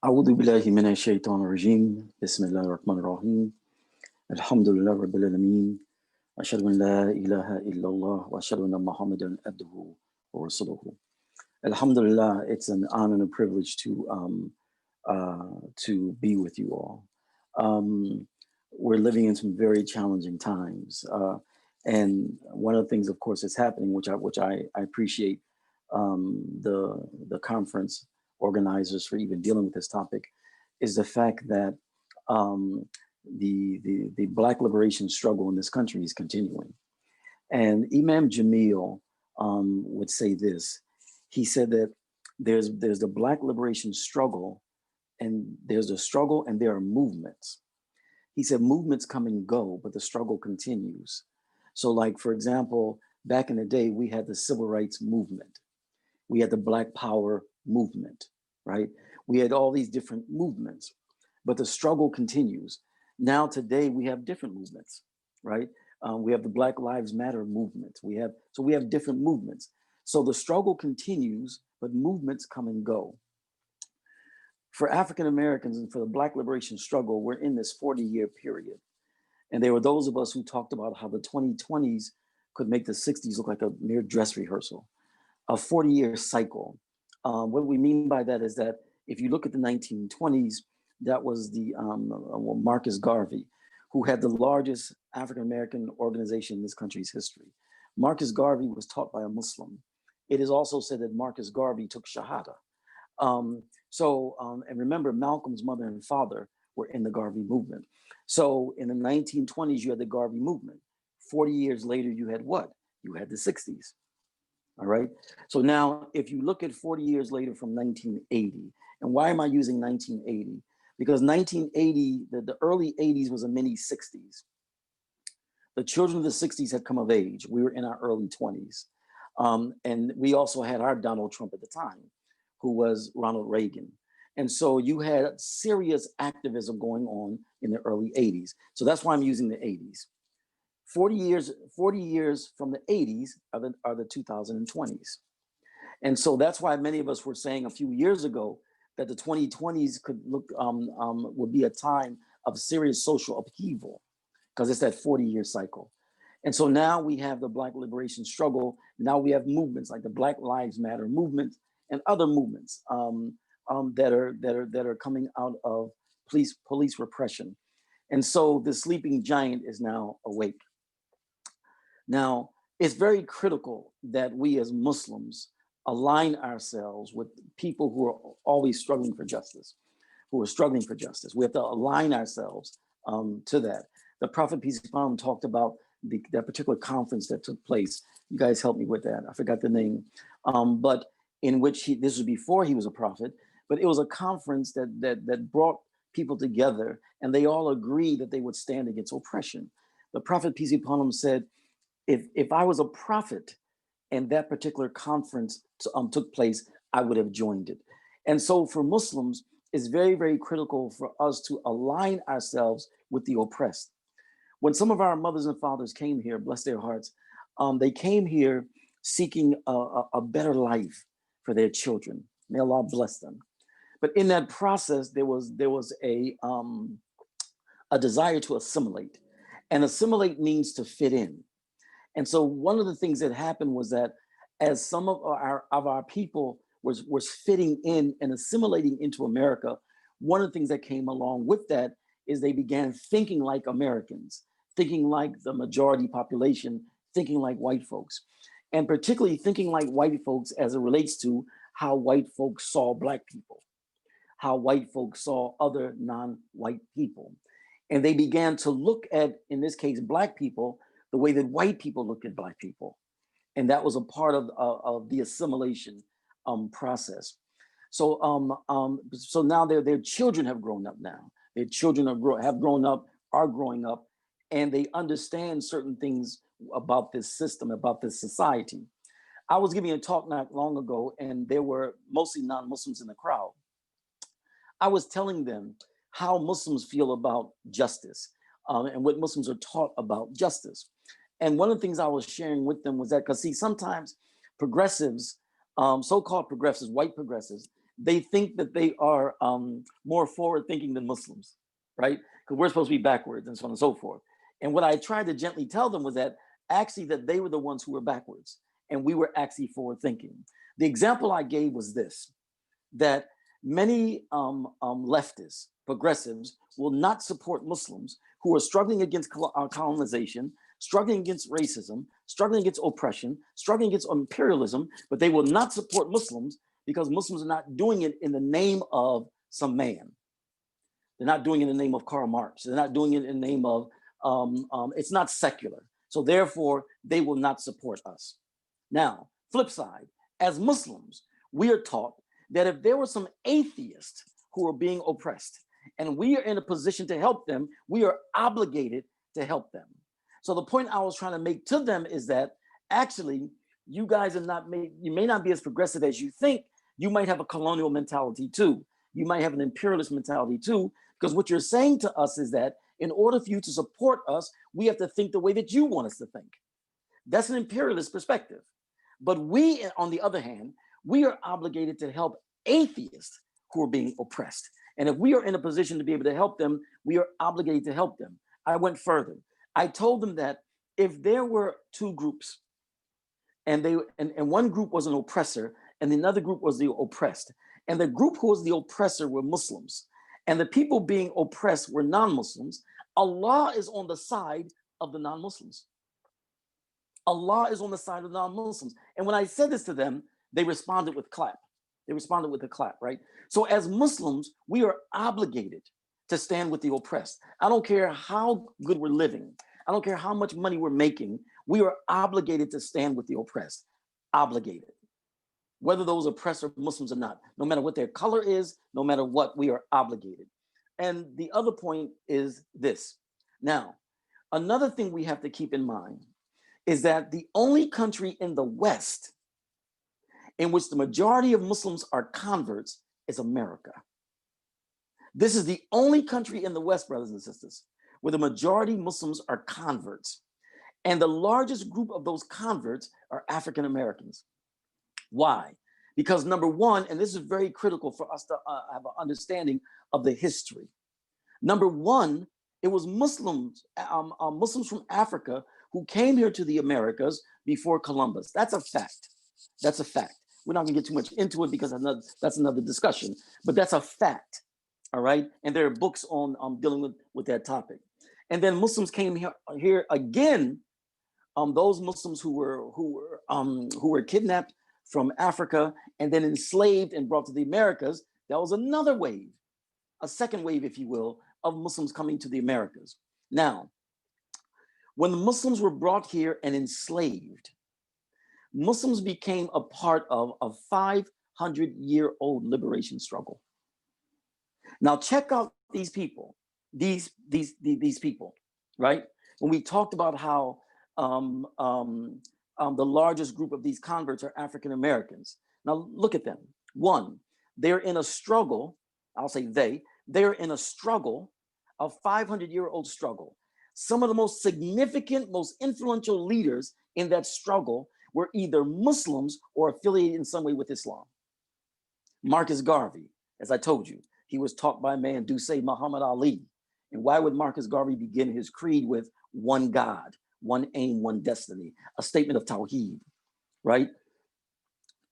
أعوذ بالله من الشيطان الرجيم بسم الله الرحمن الرحيم الحمد لله رب العالمين أشهد أن لا إله إلا الله وأشهد أن محمدا عبده ورسوله. Alhamdulillah, it's an honor and a privilege to be with you all. We're living in some very challenging times, and one of the things, of course, that's happening, which I appreciate the conference organizers for even dealing with this topic, is the fact that um, the Black liberation struggle in this country is continuing. And Imam Jamil would say this. He said that there's the Black liberation struggle, and there's a struggle, and there are movements. He said movements come and go, but the struggle continues. So, like, for example, back in the day, we had the civil rights movement. We had the Black Power movement, right? We had all these different movements, but the struggle continues. Now, today, we have different movements, right? We have the Black Lives Matter movement. We have different movements. So the struggle continues, but movements come and go. For African Americans and for the Black liberation struggle, we're in this 40-year period. And there were those of us who talked about how the 2020s could make the 60s look like a mere dress rehearsal, a 40-year cycle. What we mean by that is that if you look at the 1920s, that was the Marcus Garvey, who had the largest African American organization in this country's history. Marcus Garvey was taught by a Muslim. It is also said that Marcus Garvey took Shahada. And remember, Malcolm's mother and father were in the Garvey movement. So in the 1920s, you had the Garvey movement. 40 years later, you had what? You had the 60s. All right. So now, if you look at 40 years later from 1980, and why am I using 1980? Because 1980, the early 80s was a mini 60s. The children of the 60s had come of age. We were in our early 20s. And we also had our Donald Trump at the time, who was Ronald Reagan. And so you had serious activism going on in the early 80s. So that's why I'm using the 80s. 40 years from the 80s are the 2020s. And so that's why many of us were saying a few years ago that the 2020s could would be a time of serious social upheaval, because it's that 40-year cycle. And so now we have the Black liberation struggle. Now we have movements like the Black Lives Matter movement and other movements that are coming out of police repression. And so the sleeping giant is now awake. Now, it's very critical that we as Muslims align ourselves with people who are always struggling for justice, who are struggling for justice. We have to align ourselves to that. The Prophet, peace be upon him, talked about that particular conference that took place. You guys help me with that. I forgot the name. But in which this was before he was a prophet, but it was a conference that brought people together, and they all agreed that they would stand against oppression. The Prophet, peace be upon him, said, if I was a prophet and that particular conference took place, I would have joined it. And so for Muslims, it's very, very critical for us to align ourselves with the oppressed. When some of our mothers and fathers came here, bless their hearts, they came here seeking a better life for their children. May Allah bless them. But in that process, there was a desire to assimilate. And assimilate means to fit in. And so one of the things that happened was that as some of our people was fitting in and assimilating into America, one of the things that came along with that is they began thinking like Americans, thinking like the majority population, thinking like white folks, and particularly thinking like white folks as it relates to how white folks saw Black people, how white folks saw other non-white people. And they began to look at, in this case, Black people, the way that white people look at Black people. And that was a part of the assimilation process. So so now their children have grown up now. Their children have grown up, are growing up, and they understand certain things about this system, about this society. I was giving a talk not long ago, and there were mostly non-Muslims in the crowd. I was telling them how Muslims feel about justice and what Muslims are taught about justice. And one of the things I was sharing with them was that, because see, sometimes progressives, so-called progressives, white progressives, they think that they are more forward thinking than Muslims, right? Because we're supposed to be backwards and so on and so forth. And what I tried to gently tell them was that actually that they were the ones who were backwards and we were actually forward thinking. The example I gave was this, that many leftists, progressives, will not support Muslims who are struggling against colonization, struggling against racism, struggling against oppression, struggling against imperialism, but they will not support Muslims because Muslims are not doing it in the name of some man. They're not doing it in the name of Karl Marx. They're not doing it in the name of, it's not secular. So therefore, they will not support us. Now, flip side, as Muslims, we are taught that if there were some atheists who are being oppressed and we are in a position to help them, we are obligated to help them. So the point I was trying to make to them is that actually you guys are not made, you may not be as progressive as you think. You might have a colonial mentality too. You might have an imperialist mentality too, because what you're saying to us is that in order for you to support us, we have to think the way that you want us to think. That's an imperialist perspective. But we, on the other hand, we are obligated to help atheists who are being oppressed. And if we are in a position to be able to help them, we are obligated to help them. I went further. I told them that if there were two groups and one group was an oppressor and another group was the oppressed, and the group who was the oppressor were Muslims, and the people being oppressed were non-Muslims, Allah is on the side of the non-Muslims. Allah is on the side of non-Muslims. And when I said this to them, they responded with clap. They responded with a clap, right? So as Muslims, we are obligated to stand with the oppressed. I don't care how good we're living. I don't care how much money we're making. We are obligated to stand with the oppressed. Obligated. Whether those oppressed are Muslims or not, no matter what their color is, no matter what, we are obligated. And the other point is this. Now, another thing we have to keep in mind is that the only country in the West in which the majority of Muslims are converts is America. This is the only country in the West, brothers and sisters, where the majority Muslims are converts. And the largest group of those converts are African Americans. Why? Because number one, and this is very critical for us to have an understanding of the history. Number one, it was Muslims, Muslims from Africa who came here to the Americas before Columbus. That's a fact. That's a fact. We're not gonna get too much into it because that's another discussion, but that's a fact, all right? And there are books on dealing with that topic. And then Muslims came here again, those Muslims who were kidnapped from Africa and then enslaved and brought to the Americas. That was another wave, a second wave, if you will, of Muslims coming to the Americas. Now, when the Muslims were brought here and enslaved, Muslims became a part of a 500-year-old liberation struggle. Now check out these people, these people, right? When we talked about how the largest group of these converts are African Americans. Now look at them. One, they're in a struggle. I'll say they're in a struggle, a 500-year-old struggle. Some of the most significant, most influential leaders in that struggle were either Muslims or affiliated in some way with Islam. Marcus Garvey, as I told you, he was taught by a man, Dusay Muhammad Ali. And why would Marcus Garvey begin his creed with one God, one aim, one destiny, a statement of Tawheed, right?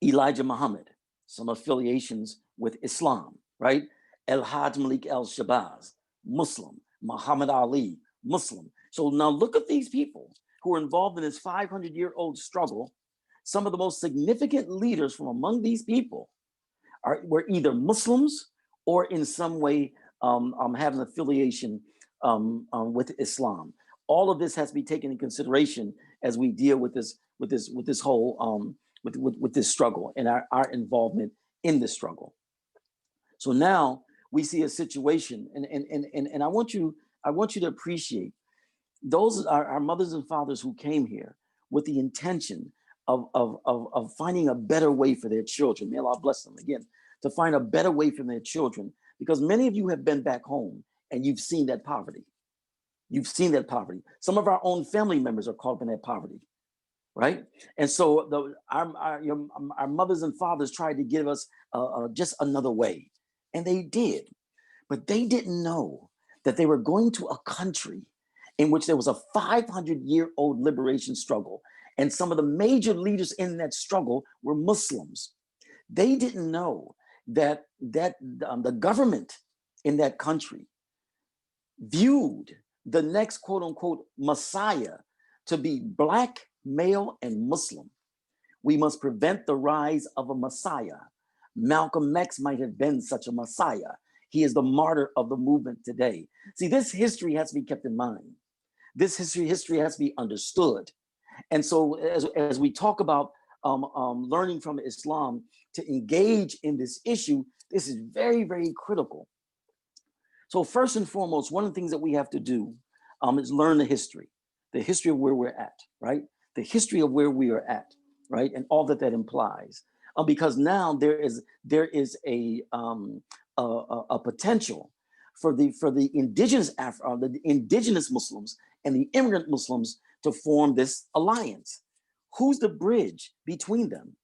Elijah Muhammad, some affiliations with Islam, right? El-Hajj Malik al-Shabazz, Muslim. Muhammad Ali, Muslim. So now look at these people who are involved in this 500-year-old struggle. Some of the most significant leaders from among these people were either Muslims or in some way have an affiliation with Islam. All of this has to be taken into consideration as we deal with this whole with this struggle and our involvement in this struggle. So now we see a situation, and I want you to appreciate those are our mothers and fathers who came here with the intention of finding a better way for their children. May Allah bless them again, to find a better way for their children, because many of you have been back home and you've seen that poverty. You've seen that poverty. Some of our own family members are caught up in that poverty, right? And so our mothers and fathers tried to give us just another way, and they did, but they didn't know that they were going to a country in which there was a 500-year-old liberation struggle, and some of the major leaders in that struggle were Muslims. They didn't know that the government in that country viewed the next quote unquote Messiah to be Black, male, and Muslim. We must prevent the rise of a Messiah. Malcolm X might have been such a Messiah. He is the martyr of the movement today. See, this history has to be kept in mind. This history has to be understood. And so as we talk about learning from Islam to engage in this issue, this is very, very critical. So first and foremost, one of the things that we have to do is learn the history of where we're at, right? The history of where we are at, right? And all that implies. Because now there is a potential for the indigenous Muslims and the immigrant Muslims to form this alliance. Who's the bridge between them?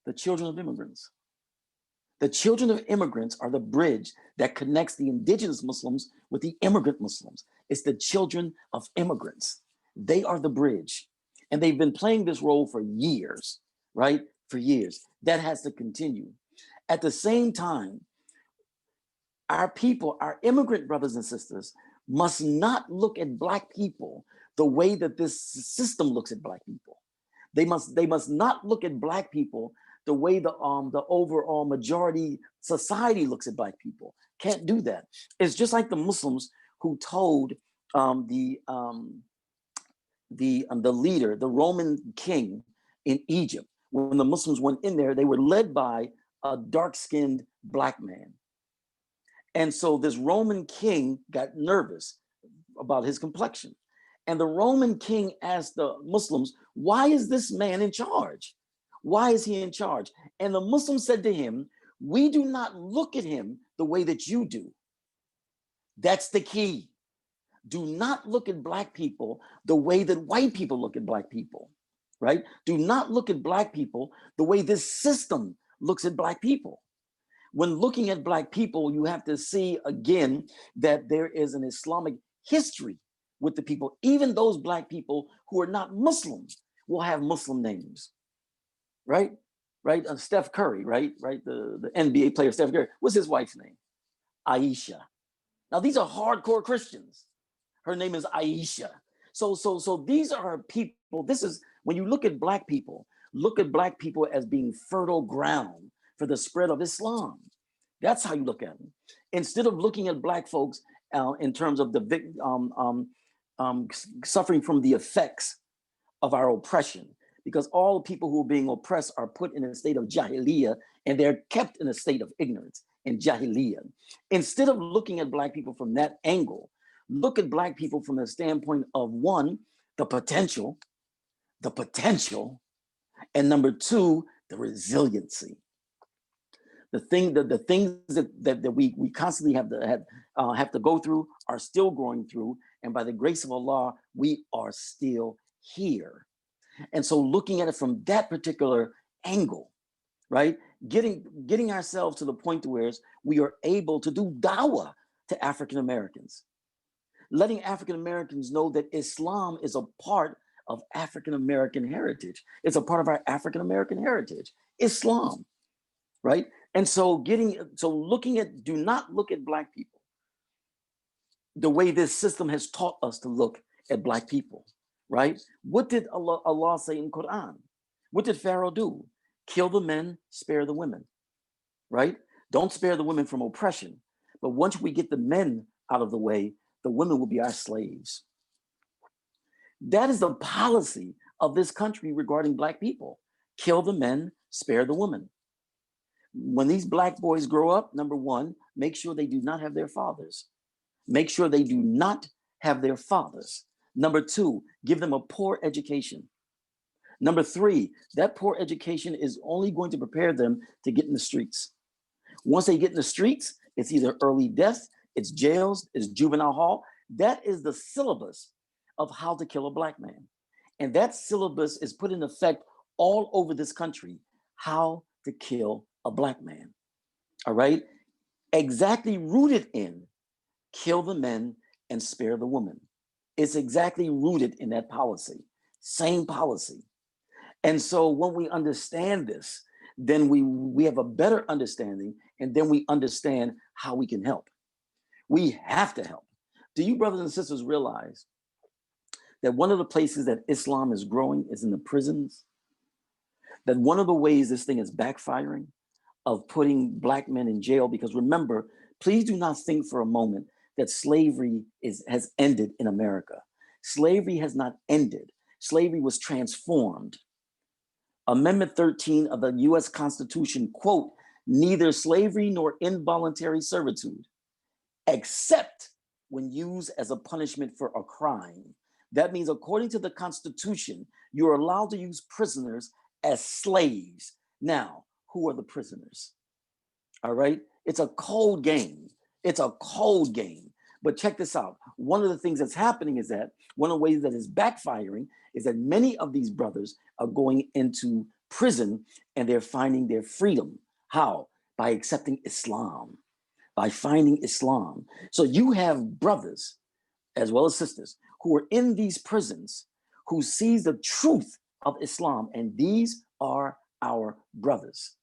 The children of immigrants. The children of immigrants are the bridge that connects the indigenous Muslims with the immigrant Muslims. It's the children of immigrants. They are the bridge. And they've been playing this role for years, right? For years. That has to continue. At the same time, our people, our immigrant brothers and sisters, must not look at Black people the way that this system looks at Black people. They must not look at Black people the way the overall majority society looks at Black people. Can't do that. It's just like the Muslims who told the leader, the Roman king in Egypt, when the Muslims went in there, they were led by a dark-skinned Black man. And so this Roman king got nervous about his complexion. And the Roman king asked the Muslims, why is this man in charge? Why is he in charge? And the Muslims said to him, we do not look at him the way that you do. That's the key. Do not look at Black people the way that white people look at Black people, right? Do not look at Black people the way this system looks at Black people. When looking at Black people, you have to see again that there is an Islamic history with the people. Even those Black people who are not Muslims will have Muslim names, right? Right? Steph Curry, right? The NBA player Steph Curry. What's his wife's name? Aisha. Now these are hardcore Christians. Her name is Aisha. So these are people. This is when you look at Black people as being fertile ground for the spread of Islam. That's how you look at them. Instead of looking at Black folks in terms of the suffering from the effects of our oppression, because all people who are being oppressed are put in a state of jahiliyyah and they're kept in a state of ignorance and jahiliyyah. Instead of looking at Black people from that angle, look at Black people from the standpoint of one, the potential, and number two, the resiliency. The things that we constantly have to go through are still going through, and by the grace of Allah, we are still here. And so looking at it from that particular angle, right? Getting ourselves to the point to where we are able to do dawah to African Americans. Letting African Americans know that Islam is a part of African American heritage. It's a part of our African American heritage, Islam, right? And so do not look at Black people the way this system has taught us to look at Black people, right? What did Allah say in Quran? What did Pharaoh do? Kill the men, spare the women, right? Don't spare the women from oppression. But once we get the men out of the way, the women will be our slaves. That is the policy of this country regarding Black people. Kill the men, spare the women. When these Black boys grow up, number one, make sure they do not have their fathers. Make sure they do not have their fathers. Number two, give them a poor education. Number three, that poor education is only going to prepare them to get in the streets. Once they get in the streets, it's either early death, it's jails, it's juvenile hall. That is the syllabus of how to kill a Black man. And that syllabus is put in effect all over this country. How to kill a black man. All right? Exactly rooted in kill the men and spare the woman. It's exactly rooted in that policy. Same policy. And so when we understand this, then we have a better understanding, and then we understand how we can help. We have to help. Do you brothers and sisters realize that one of the places that Islam is growing is in the prisons? That one of the ways this thing is backfiring of putting black men in jail, because remember, please do not think for a moment that slavery has ended in America. Slavery has not ended. Slavery was transformed. Amendment 13 of the US Constitution, quote, neither slavery nor involuntary servitude, except when used as a punishment for a crime. That means according to the Constitution, you're allowed to use prisoners as slaves. Now, who are the prisoners? All right, it's a cold game. It's a cold game. But check this out. One of the things that's happening is that one of the ways that is backfiring is that many of these brothers are going into prison and they're finding their freedom. How? By accepting Islam, by finding Islam. So you have brothers as well as sisters who are in these prisons who sees the truth of Islam, and these are our brothers.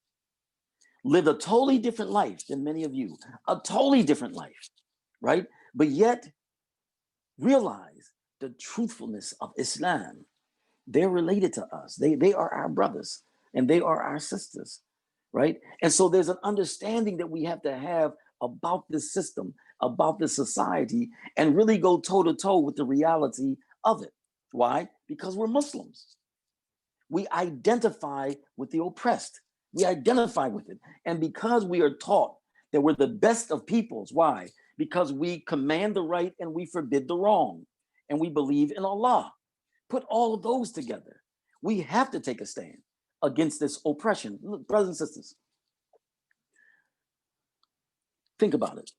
Lived a totally different life than many of you, a totally different life, right? But yet realize the truthfulness of Islam. They're related to us. They are our brothers and they are our sisters, right? And so there's an understanding that we have to have about this system, about this society, and really go toe to toe with the reality of it. Why? Because we're Muslims. We identify with the oppressed. We identify with it. And because we are taught that we're the best of peoples, why? Because we command the right and we forbid the wrong. And we believe in Allah. Put all of those together. We have to take a stand against this oppression. Look, brothers and sisters, think about it.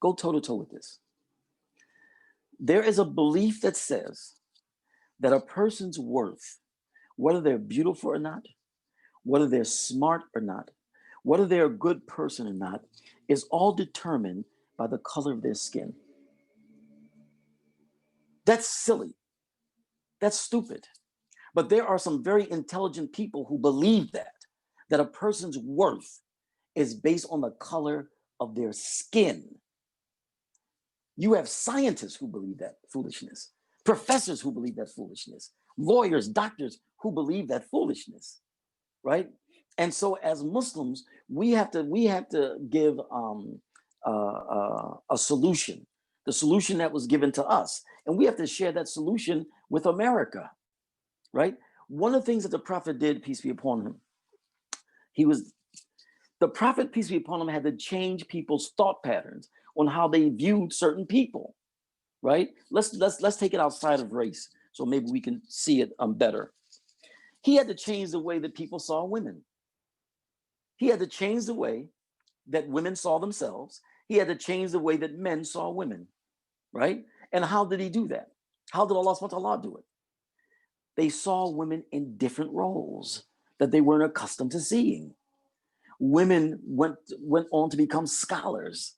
Go toe to toe with this. There is a belief that says that a person's worth, whether they're beautiful or not, whether they're smart or not, whether they're a good person or not, is all determined by the color of their skin. That's silly. That's stupid. But there are some very intelligent people who believe that a person's worth is based on the color of their skin. You have scientists who believe that foolishness, professors who believe that foolishness, lawyers, doctors who believe that foolishness, right? And so as Muslims, we have to give a solution, the solution that was given to us. And we have to share that solution with America, right? One of the things that the prophet did, peace be upon him, the prophet, peace be upon him, had to change people's thought patterns on how they viewed certain people, right? Let's take it outside of race, so maybe we can see it better. He had to change the way that people saw women. He had to change the way that women saw themselves. He had to change the way that men saw women, right? And how did he do that? How did Allah subhanahu wa ta'ala do it? They saw women in different roles that they weren't accustomed to seeing. Women went on to become scholars.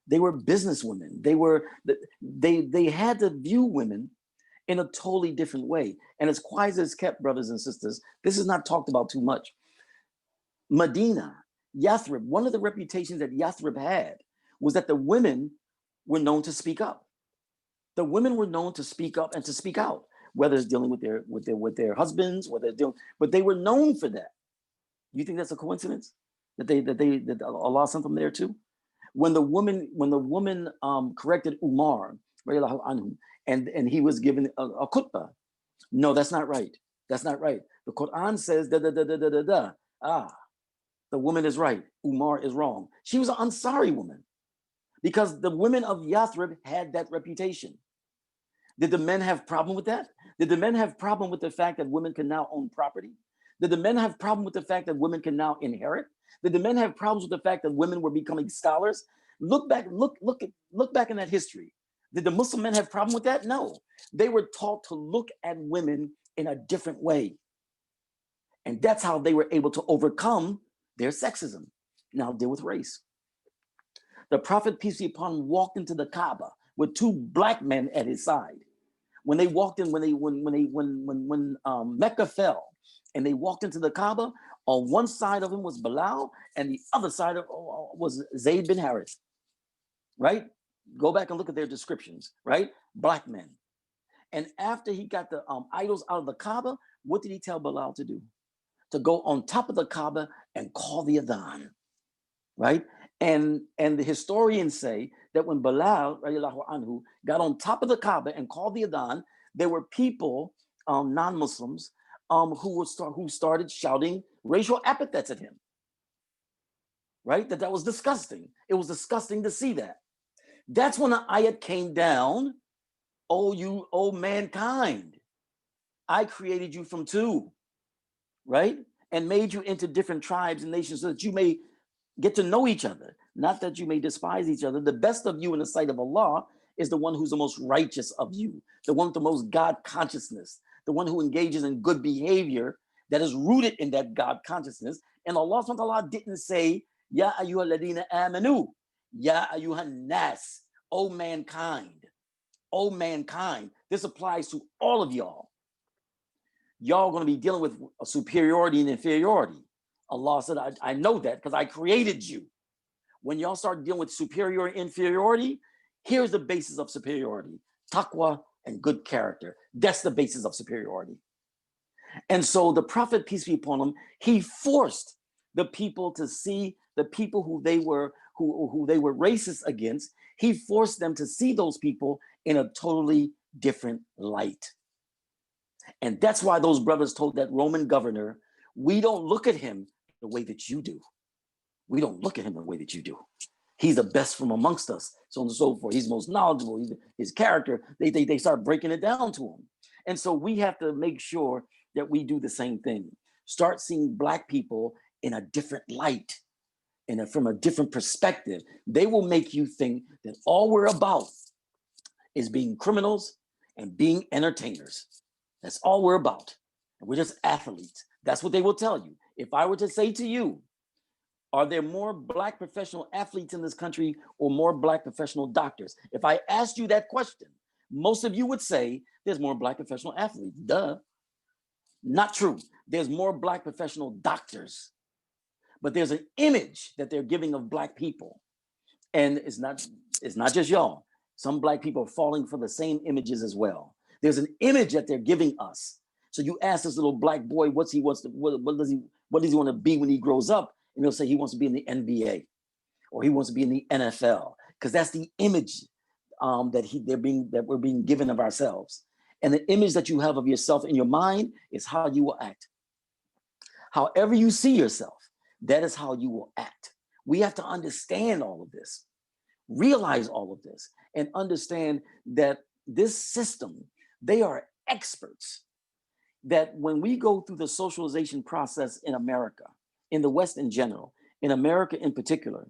They were businesswomen. They had to view women in a totally different way. And as quiet as kept, brothers and sisters, this is not talked about too much. Medina, Yathrib, one of the reputations that Yathrib had was that the women were known to speak up. The women were known to speak up and to speak out, whether it's dealing with their husbands, but they were known for that. You think that's a coincidence that Allah sent them there too? When the woman corrected Umar, and he was given a khutbah. No, that's not right. That's not right. The Quran says the woman is right. Umar is wrong. She was an Ansari woman because the women of Yathrib had that reputation. Did the men have problem with that? Did the men have problem with the fact that women can now own property? Did the men have problem with the fact that women can now inherit? Did the men have problems with the fact that women were becoming scholars? Look back in that history. Did the Muslim men have a problem with that? No. They were taught to look at women in a different way. And that's how they were able to overcome their sexism. Now deal with race. The Prophet, peace be upon him, walked into the Kaaba with two black men at his side. When they walked in, when Mecca fell, and they walked into the Kaaba, on one side of him was Bilal, and the other side of was Zayd bin Harith. Right? Go back and look at their descriptions. Right? Black men. And after he got the idols out of the Kaaba, what did he tell Bilal to do? To go on top of the Kaaba and call the adhan. Right? And the historians say that when Bilal radiallahu anhu got on top of the Kaaba and called the adhan, there were people, non-Muslims, who started shouting racial epithets at him. Right? That was disgusting. It was disgusting to see that. That's when the ayat came down. O mankind, I created you from two, right? And made you into different tribes and nations so that you may get to know each other, not that you may despise each other. The best of you in the sight of Allah is the one who's the most righteous of you, the one with the most God consciousness, the one who engages in good behavior that is rooted in that God consciousness. And Allah subhanahu wa ta'ala didn't say, Ya ayyuha alladhina amanu, Ya ayyuhan nas, O mankind. Oh, mankind. This applies to all of y'all. Y'all going to be dealing with a superiority and inferiority. Allah said, I know that because I created you. When y'all start dealing with superiority and inferiority, here's the basis of superiority: taqwa and good character. That's the basis of superiority. And so the Prophet, peace be upon him, he forced the people to see the people who they were racist against. He forced them to see those people in a totally different light. And that's why those brothers told that Roman governor, we don't look at him the way that you do. We don't look at him the way that you do. He's the best from amongst us, so on and so forth. He's most knowledgeable. His character, they start breaking it down to him. And so we have to make sure that we do the same thing. Start seeing Black people in a different light, from a different perspective. They will make you think that all we're about is being criminals and being entertainers. That's all we're about. And we're just athletes. That's what they will tell you. If I were to say to you, are there more Black professional athletes in this country or more Black professional doctors? If I asked you that question, most of you would say there's more Black professional athletes. Duh. Not true. There's more Black professional doctors. But there's an image that they're giving of Black people. And it's not just y'all. Some Black people are falling for the same images as well. There's an image that they're giving us. So you ask this little Black boy, what does he want to be when he grows up? And he'll say he wants to be in the NBA or he wants to be in the NFL, because that's the image that we're being given of ourselves. And the image that you have of yourself in your mind is how you will act. However you see yourself, that is how you will act. We have to understand all of this, realize all of this, and understand that this system, they are experts. That when we go through the socialization process in America, in the West in general, in America in particular,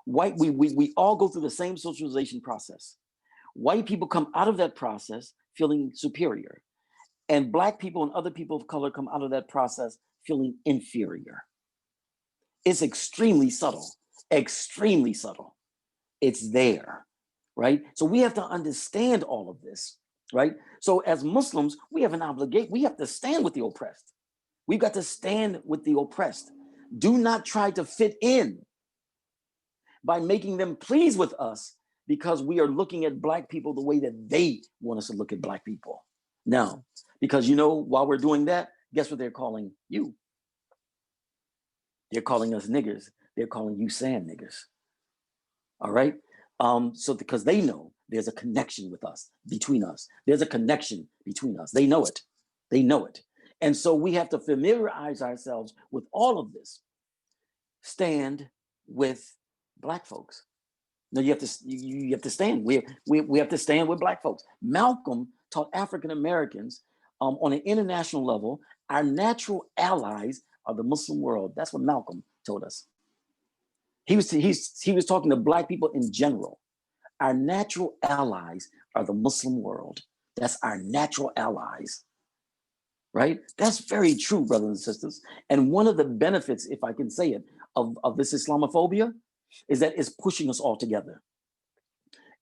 we all go through the same socialization process. White people come out of that process feeling superior, and Black people and other people of color come out of that process feeling inferior. It's extremely subtle, extremely subtle. It's there, right? So we have to understand all of this, right? So as Muslims, we have an obligation. We have to stand with the oppressed. We've got to stand with the oppressed. Do not try to fit in by making them please with us because we are looking at Black people the way that they want us to look at Black people. No, because while we're doing that, guess what they're calling you? They're calling us niggers. They're calling you sand niggers. All right? So because they know there's a connection with us, between us. There's a connection between us. They know it. They know it. And so we have to familiarize ourselves with all of this. Stand with Black folks. No, you have to stand. We have to stand with Black folks. Malcolm taught African Americans on an international level, our natural allies are the Muslim world. That's what Malcolm told us. He was talking to Black people in general. Our natural allies are the Muslim world. That's our natural allies, right? That's very true, brothers and sisters. And one of the benefits, if I can say it, of this Islamophobia is that it's pushing us all together.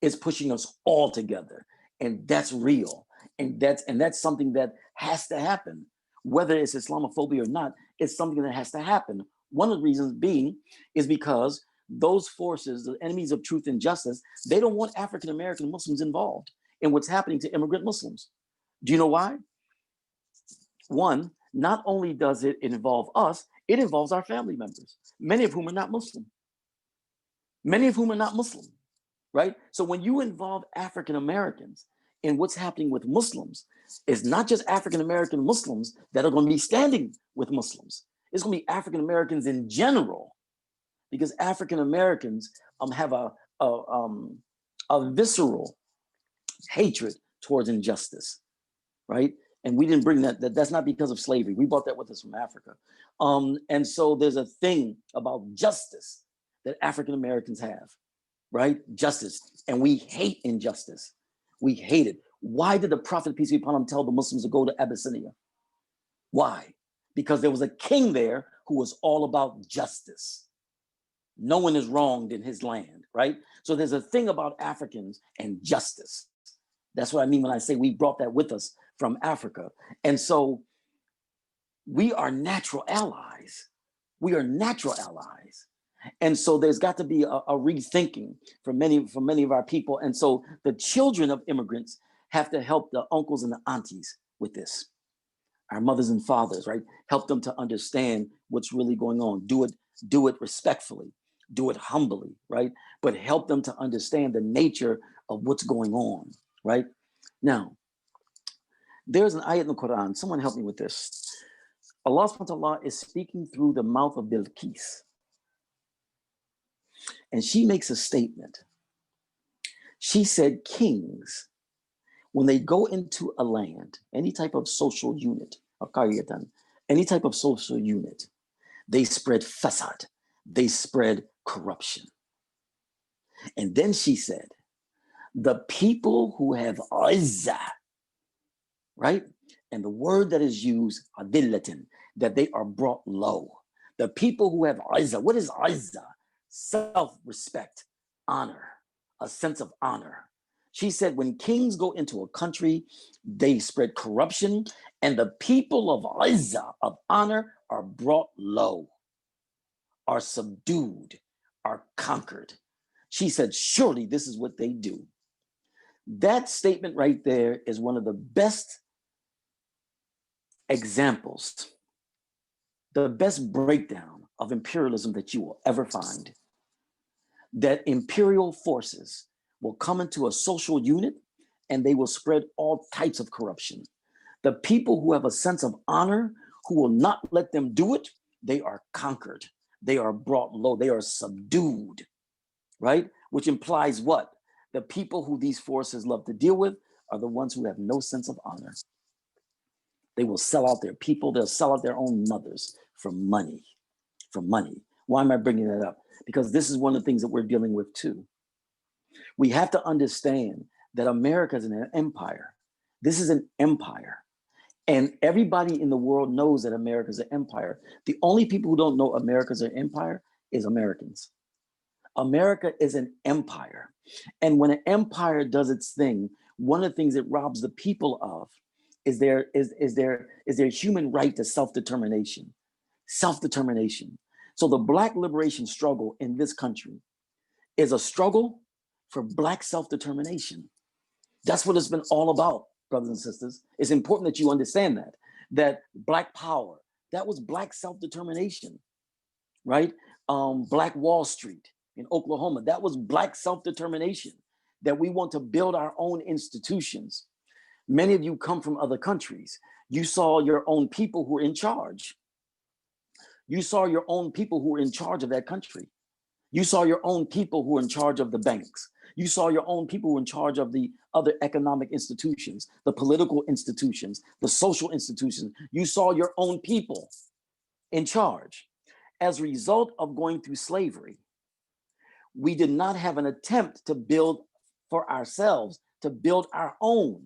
It's pushing us all together. And that's real. And that's something that has to happen. Whether it's Islamophobia or not, it's something that has to happen. One of the reasons being is because those forces, the enemies of truth and justice, they don't want African-American Muslims involved in what's happening to immigrant Muslims. Do you know why? One, not only does it involve us, it involves our family members, many of whom are not Muslim. Many of whom are not Muslim, right? So when you involve African-Americans in what's happening with Muslims, it's not just African-American Muslims that are going to be standing with Muslims. It's going to be African-Americans in general, because African-Americans have a visceral hatred towards injustice, right? And we didn't bring that's not because of slavery. We brought that with us from Africa. And so there's a thing about justice that African-Americans have, right? Justice. And we hate injustice. We hate it. Why did the Prophet, peace be upon him, tell the Muslims to go to Abyssinia? Why? Because there was a king there who was all about justice. No one is wronged in his land, right? So there's a thing about Africans and justice. That's what I mean when I say we brought that with us from Africa. And so we are natural allies. We are natural allies. And so there's got to be a rethinking for many of our people. And so the children of immigrants have to help the uncles and the aunties with this. Our mothers and fathers, right? Help them to understand what's really going on. Do it respectfully, do it humbly, right? But help them to understand the nature of what's going on, right? Now, there's an ayat in the Quran. Someone help me with this. Allah subhanahu wa ta'ala is speaking through the mouth of Bilqis. And she makes a statement. She said, kings, when they go into a land, any type of social unit, any type of social unit, they spread fasad, they spread corruption. And then she said, the people who have izzah, right? And the word that is used, adillatin, that they are brought low. The people who have izzah, what is izzah? Self-respect, honor, a sense of honor. She said, when kings go into a country, they spread corruption, and the people of izzah, of honor, are brought low, are subdued, are conquered. She said, surely this is what they do. That statement right there is one of the best examples, the best breakdown of imperialism that you will ever find. That imperial forces will come into a social unit and they will spread all types of corruption. The people who have a sense of honor, who will not let them do it, they are conquered. They are brought low. They are subdued, right? Which implies what? The people who these forces love to deal with are the ones who have no sense of honor. They will sell out their people. They'll sell out their own mothers for money, for money. Why am I bringing that up? Because this is one of the things that we're dealing with too. We have to understand that America is an empire. This is an empire. And everybody in the world knows that America is an empire. The only people who don't know America is an empire is Americans. America is an empire. And when an empire does its thing, one of the things it robs the people of is their human right to self-determination. Self-determination. So the Black liberation struggle in this country is a struggle for Black self-determination. That's what it's been all about, brothers and sisters. It's important that you understand that Black power, that was Black self-determination, right? Black Wall Street in Oklahoma, that was Black self-determination, that we want to build our own institutions. Many of you come from other countries. You saw your own people who were in charge. You saw your own people who were in charge of that country. You saw your own people who were in charge of the banks. You saw your own people who were in charge of the other economic institutions, the political institutions, the social institutions. You saw your own people in charge. As a result of going through slavery, we did not have an attempt to build for ourselves to build our own,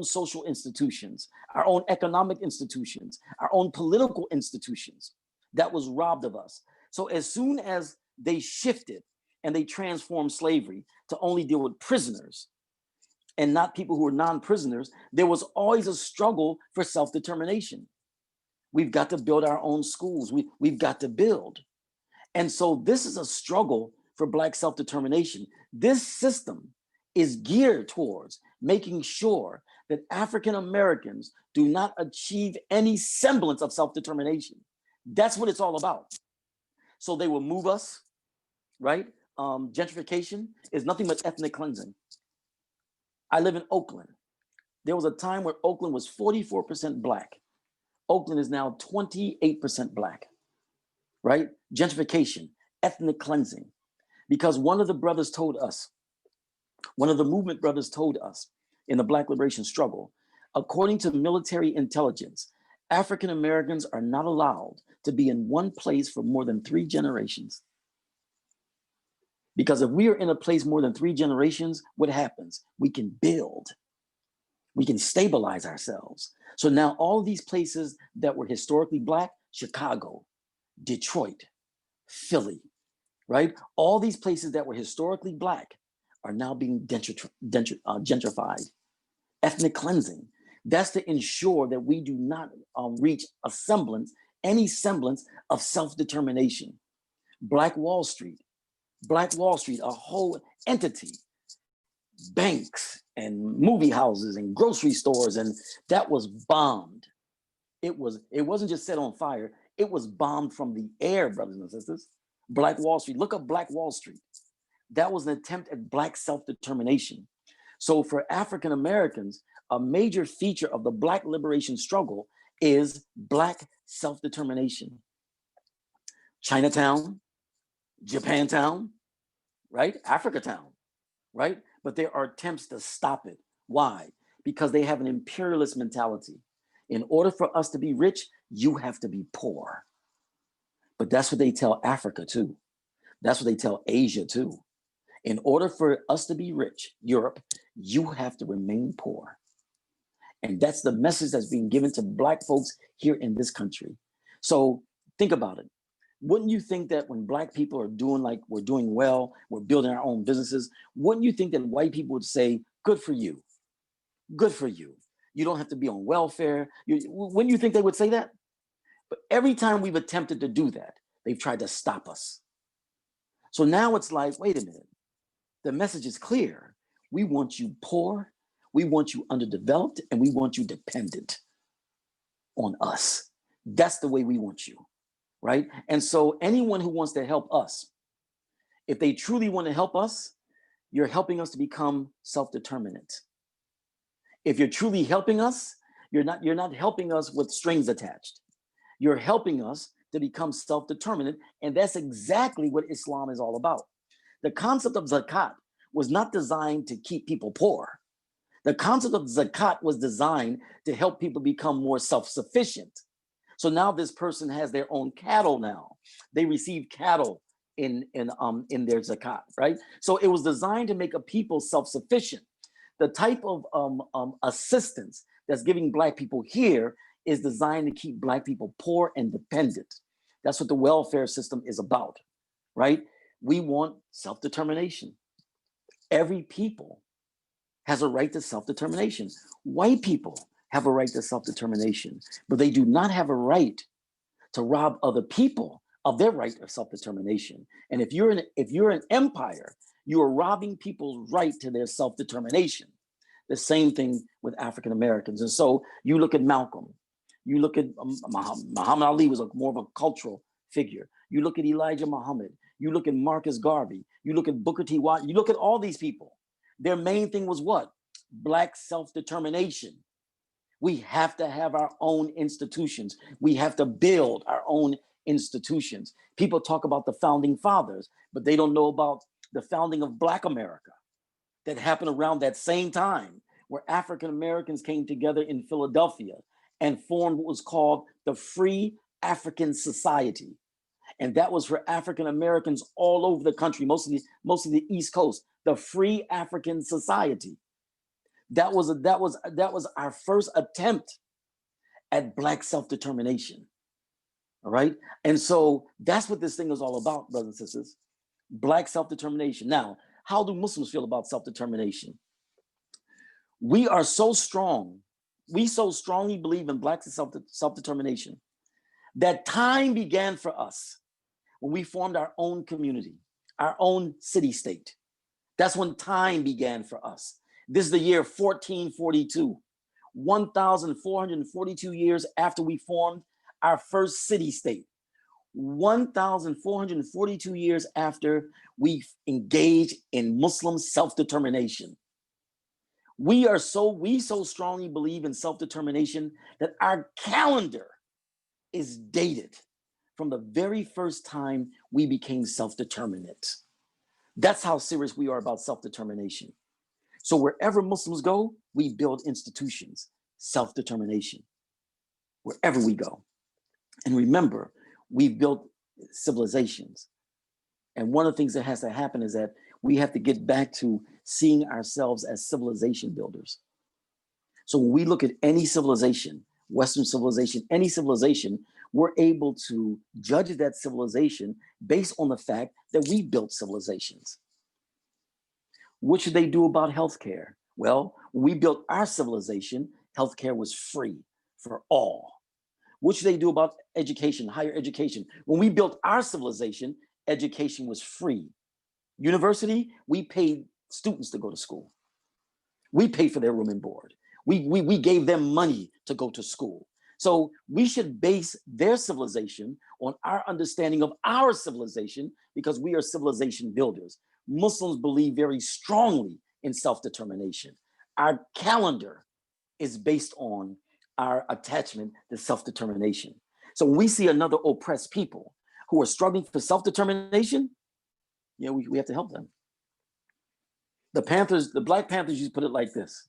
social institutions, our own economic institutions, our own political institutions. That was robbed of us. So as soon as they shifted and they transformed slavery to only deal with prisoners and not people who were non-prisoners, there was always a struggle for self-determination. We've got to build our own schools. We've got to build. And so this is a struggle for Black self-determination. This system is geared towards making sure that African Americans do not achieve any semblance of self-determination. That's what it's all about. So they will move us, right? Gentrification is nothing but ethnic cleansing. I live in Oakland. There was a time where Oakland was 44% Black. Oakland is now 28% Black, right? Gentrification, ethnic cleansing. Because one of the brothers told us, one of the movement brothers told us in the Black liberation struggle, according to military intelligence, African Americans are not allowed to be in one place for more than 3 generations. Because if we are in a place more than 3 generations, what happens? We can build, we can stabilize ourselves. So now all these places that were historically Black, Chicago, Detroit, Philly, right? All these places that were historically Black are now being gentrified. Ethnic cleansing. That's to ensure that we do not reach a semblance, any semblance of self-determination. Black Wall Street, a whole entity, banks and movie houses and grocery stores, and that was bombed. It wasn't just set on fire, it was bombed from the air, brothers and sisters. Black Wall Street, look up Black Wall Street. That was an attempt at Black self-determination. So for African Americans, a major feature of the Black liberation struggle is Black self-determination. Chinatown, Japantown, right? Africatown, right? But there are attempts to stop it. Why? Because they have an imperialist mentality. In order for us to be rich, you have to be poor. But that's what they tell Africa too. That's what they tell Asia too. In order for us to be rich, Europe, you have to remain poor. And that's the message that's being given to Black folks here in this country. So think about it. Wouldn't you think that when Black people are doing like we're doing well, we're building our own businesses, wouldn't you think that white people would say, good for you, good for you. You don't have to be on welfare. Wouldn't you think they would say that? But every time we've attempted to do that, they've tried to stop us. So now it's like, wait a minute, the message is clear. We want you poor, we want you underdeveloped, and we want you dependent on us. That's the way we want you, right? And so anyone who wants to help us, if they truly want to help us, you're helping us to become self-determinant. If you're truly helping us, you're not helping us with strings attached. You're helping us to become self-determinant, and that's exactly what Islam is all about. The concept of zakat was not designed to keep people poor. The concept of zakat was designed to help people become more self-sufficient. So now this person has their own cattle now. They receive cattle in their zakat, right? So it was designed to make a people self-sufficient. The type of assistance that's giving Black people here is designed to keep Black people poor and dependent. That's what the welfare system is about, right? We want self-determination. Every people has a right to self-determination. White people have a right to self-determination, but they do not have a right to rob other people of their right of self-determination. And if you're an empire, you are robbing people's right to their self-determination. The same thing with African Americans. And so you look at Malcolm, you look at Muhammad Ali was more of a cultural figure. You look at Elijah Muhammad, you look at Marcus Garvey, you look at Booker T. Washington, you look at all these people. Their main thing was what? Black self-determination. We have to have our own institutions. We have to build our own institutions. People talk about the founding fathers, but they don't know about the founding of Black America that happened around that same time, where African Americans came together in Philadelphia and formed what was called the Free African Society. And that was for African Americans all over the country, mostly the East Coast, the Free African Society. That was our first attempt at Black self-determination. All right. And so that's what this thing is all about, brothers and sisters. Black self-determination. Now, how do Muslims feel about self-determination? We are so strong. We so strongly believe in Black self-determination that time began for us when we formed our own community, our own city-state. That's when time began for us. This is the year 1442, 1,442 years after we formed our first city-state, 1,442 years after we engaged in Muslim self-determination. We so strongly believe in self-determination that our calendar is dated from the very first time we became self-determinate. That's how serious we are about self-determination. So wherever Muslims go, we build institutions, self-determination, wherever we go. And remember, we've built civilizations. And one of the things that has to happen is that we have to get back to seeing ourselves as civilization builders. So when we look at any civilization, Western civilization, any civilization, we're able to judge that civilization based on the fact that we built civilizations. What should they do about healthcare? Well, when we built our civilization, healthcare was free for all. What should they do about education, higher education? When we built our civilization, education was free. University, we paid students to go to school. We paid for their room and board. We gave them money to go to school. So we should base their civilization on our understanding of our civilization because we are civilization builders. Muslims believe very strongly in self-determination. Our calendar is based on our attachment to self-determination. So when we see another oppressed people who are struggling for self-determination, we have to help them. The Black Panthers used to put it like this.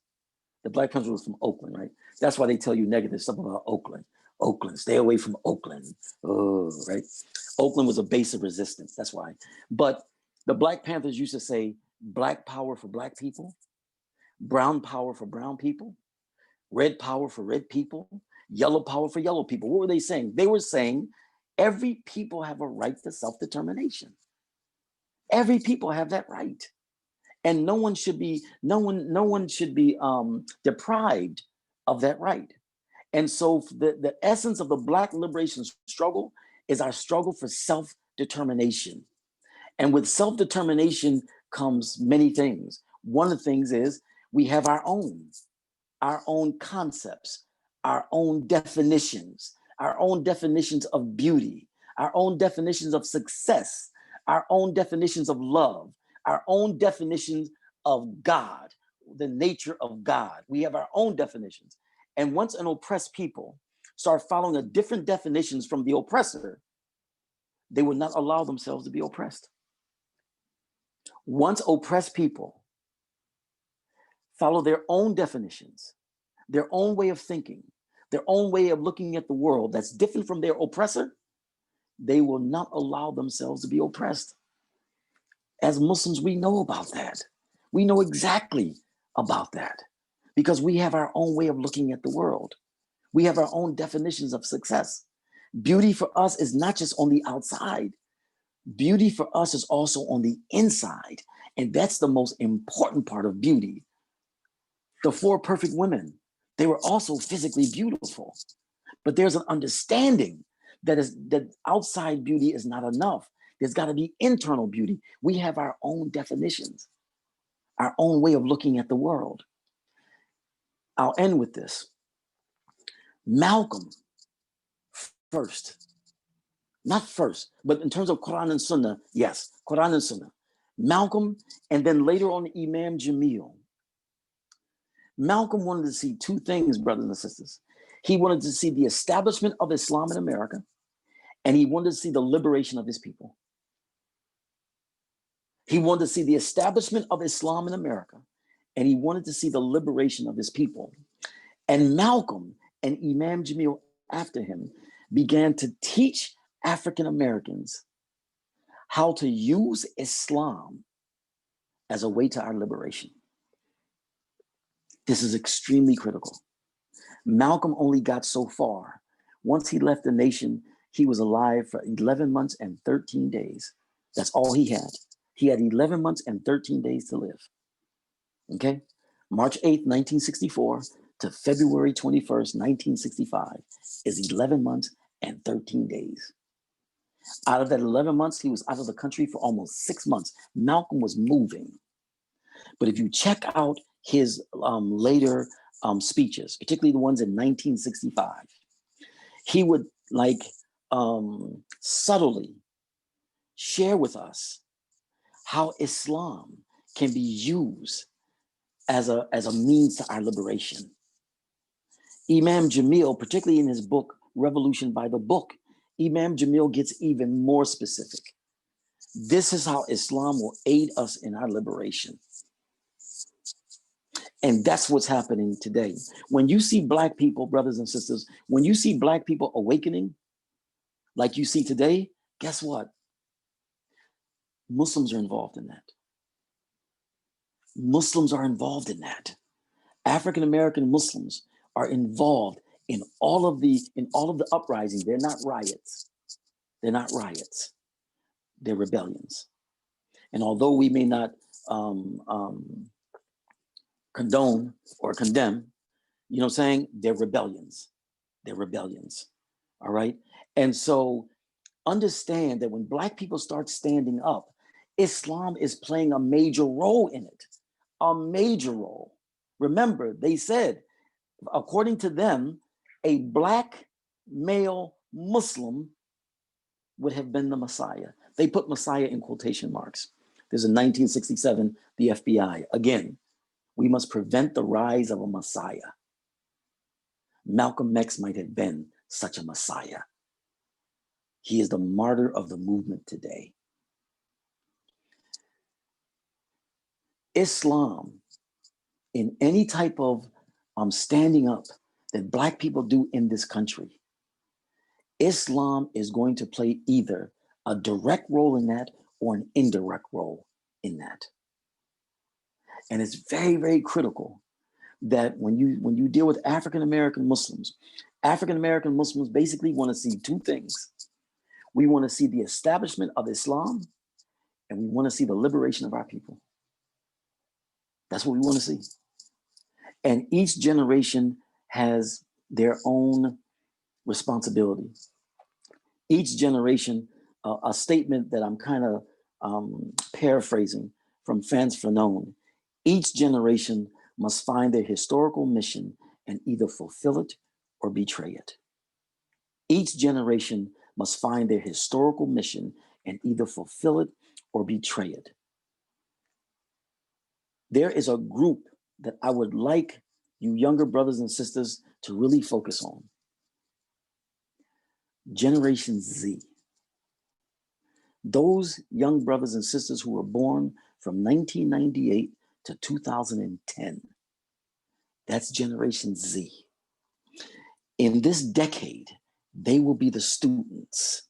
The Black Panthers was from Oakland, right? That's why they tell you negative stuff about Oakland. Oakland, stay away from Oakland. Oh, right? Oakland was a base of resistance, that's why. But the Black Panthers used to say, Black power for Black people, brown power for brown people, red power for red people, yellow power for yellow people. What were they saying? They were saying every people have a right to self-determination. Every people have that right. And no one should be deprived of that right. And so the essence of the Black liberation struggle is our struggle for self-determination. And with self-determination comes many things. One of the things is we have our own concepts, our own definitions of beauty, our own definitions of success, our own definitions of love, our own definitions of God, the nature of God. We have our own definitions. And once an oppressed people start following a different definitions from the oppressor, they will not allow themselves to be oppressed. Once oppressed people follow their own definitions, their own way of thinking, their own way of looking at the world that's different from their oppressor, they will not allow themselves to be oppressed. As Muslims, we know about that. We know exactly about that because we have our own way of looking at the world. We have our own definitions of success. Beauty for us is not just on the outside. Beauty for us is also on the inside. And that's the most important part of beauty. The 4 perfect women, they were also physically beautiful, but there's an understanding that outside beauty is not enough. There's got to be internal beauty. We have our own definitions, our own way of looking at the world. I'll end with this. Malcolm, not first, but in terms of Quran and Sunnah, yes, Quran and Sunnah. Malcolm, and then later on Imam Jamil. Malcolm wanted to see 2 things, brothers and sisters. He wanted to see the establishment of Islam in America, and he wanted to see the liberation of his people. He wanted to see the establishment of Islam in America, and he wanted to see the liberation of his people. And Malcolm and Imam Jamil after him began to teach African Americans how to use Islam as a way to our liberation. This is extremely critical. Malcolm only got so far. Once he left the nation, he was alive for 11 months and 13 days. That's all he had. He had 11 months and 13 days to live. Okay? March 8th, 1964 to February 21st, 1965 is 11 months and 13 days. Out of that 11 months, he was out of the country for almost 6 months. Malcolm was moving. But if you check out his later speeches, particularly the ones in 1965, he would subtly share with us how Islam can be used as a means to our liberation. Imam Jamil, particularly in his book, Revolution by the Book, Imam Jamil gets even more specific. This is how Islam will aid us in our liberation. And that's what's happening today. When you see Black people, brothers and sisters, when you see Black people awakening, like you see today, guess what? Muslims are involved in that. Muslims are involved in that. African-American Muslims are involved in all of the uprisings. They're not riots. They're not riots. They're rebellions. And although we may not condone or condemn, you know what I'm saying? They're rebellions. They're rebellions. All right. And so understand that when Black people start standing up, Islam is playing a major role in it. A major role. Remember, they said, according to them, a Black male Muslim would have been the Messiah. They put Messiah in quotation marks. There's in 1967, the FBI. Again, we must prevent the rise of a Messiah. Malcolm X might have been such a Messiah. He is the martyr of the movement today. Islam, in any type of standing up that Black people do in this country, Islam is going to play either a direct role in that or an indirect role in that. And it's very, very critical that when you deal with African-American Muslims basically want to see two things. We want to see the establishment of Islam, and we want to see the liberation of our people. That's what we want to see. And each generation has their own responsibility. Each generation, a statement that I'm kind of paraphrasing from Frantz Fanon, each generation must find their historical mission and either fulfill it or betray it. Each generation must find their historical mission and either fulfill it or betray it. There is a group that I would like you younger brothers and sisters to really focus on. Generation Z. Those young brothers and sisters who were born from 1998 to 2010. That's Generation Z. In this decade, they will be the students.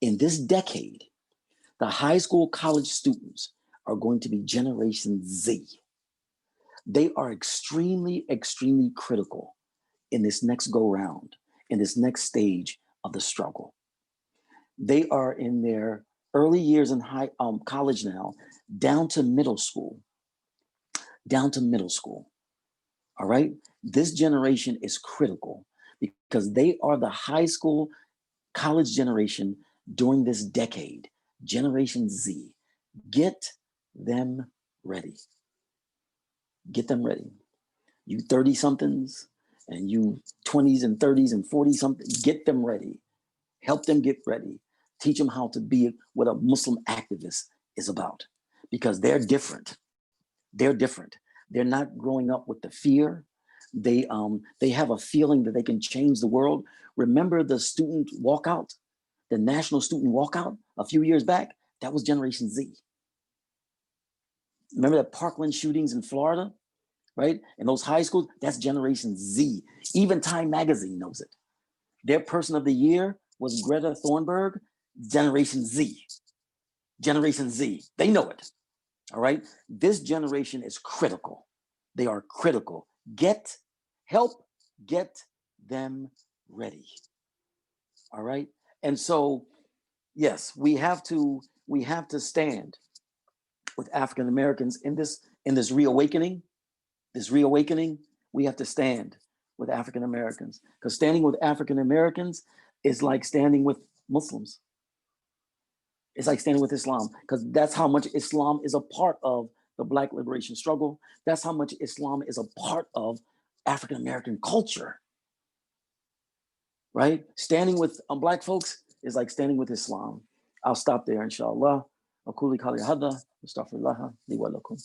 In this decade, the high school, college students are going to be Generation Z. They are extremely, extremely critical in this next go round, in this next stage of the struggle. They are in their early years in college now, down to middle school. All right? This generation is critical because they are the high school, college generation during this decade. Generation Z. Get them ready. Get them ready. You 30-somethings and you 20s and 30s and 40-somethings, get them ready. Help them get ready. Teach them how to be what a Muslim activist is about, because they're different. They're different. They're not growing up with the fear. They have a feeling that they can change the world. Remember the student walkout, the national student walkout a few years back? That was Generation Z. Remember the Parkland shootings in Florida, right? And those high schools, that's Generation Z. Even Time Magazine knows it. Their person of the year was Greta Thunberg, Generation Z. Generation Z, they know it. All right. This generation is critical. They are critical. Help get them ready. All right. And so, yes, we have to stand with African Americans in this reawakening. This reawakening, we have to stand with African Americans, because standing with African Americans is like standing with Muslims. It's like standing with Islam, because that's how much Islam is a part of the Black liberation struggle. That's how much Islam is a part of African American culture, right? Standing with Black folks is like standing with Islam. I'll stop there, inshallah. أقول قولي هذا واستغفر الله لي ولكم.